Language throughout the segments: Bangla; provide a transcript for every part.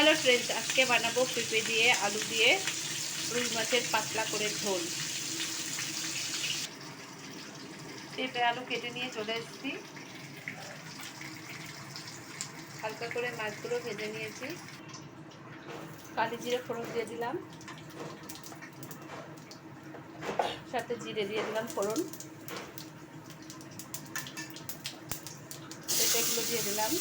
হ্যালো ফ্রেন্ডস, আজকে বানাবো পেঁপে দিয়ে আলু দিয়ে রুই মাছের পাতলা করে ঝোল। পেঁপে আলু কেটে নিয়ে চলে এসেছি, হালকা করে মাছগুলো ভেজে নিয়েছি। কালি জিরে ফোড়ন দিয়ে দিলাম, সাথে জিরে দিয়ে দিলাম ফোড়ন। পেঁপেগুলো দিয়ে দিলাম,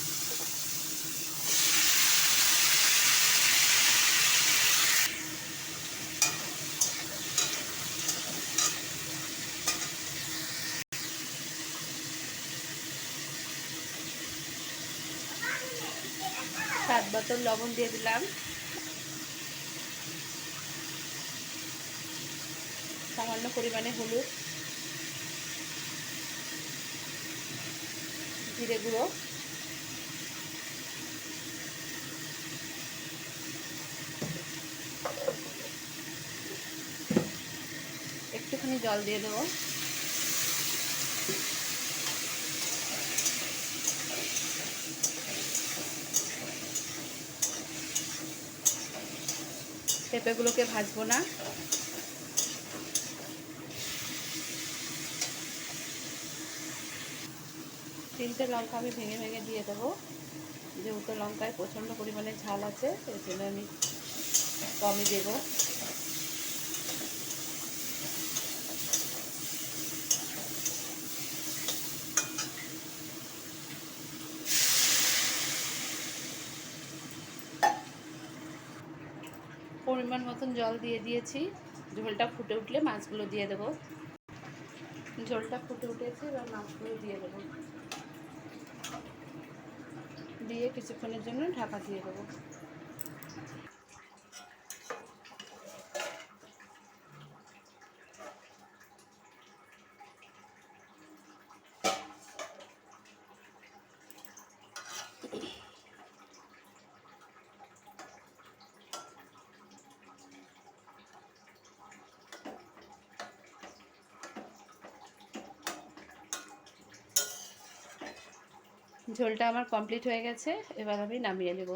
স্বাদ মতো লবণ দিয়ে দিলাম, সামান্য পরিমাণে হলুদ, জিরে গুঁড়ো, একটুখানি জল দিয়ে দেবো। পেঁপেগুলোকে ভাজবো না, তিনটে লঙ্কা আমি ভেঙে ভেঙে দিয়ে দেবো। যেহেতু লঙ্কায় প্রচণ্ড পরিমাণে ঝাল আছে, এই জন্য আমি কমই দেবো। পরিমাণ মতন জল দিয়ে দিয়েছি। ঝোলটা ফুটে উঠলে মাছগুলো দিয়ে দেবো। ঝোলটা ফুটে উঠেছে, এবার মাছগুলো দিয়ে দেবো। দিয়ে কিছুক্ষণের জন্য ঢাকা দিয়ে দেবো। ঝোলটা আমার কমপ্লিট হয়ে গেছে, এবার আমি নামিয়ে নেব।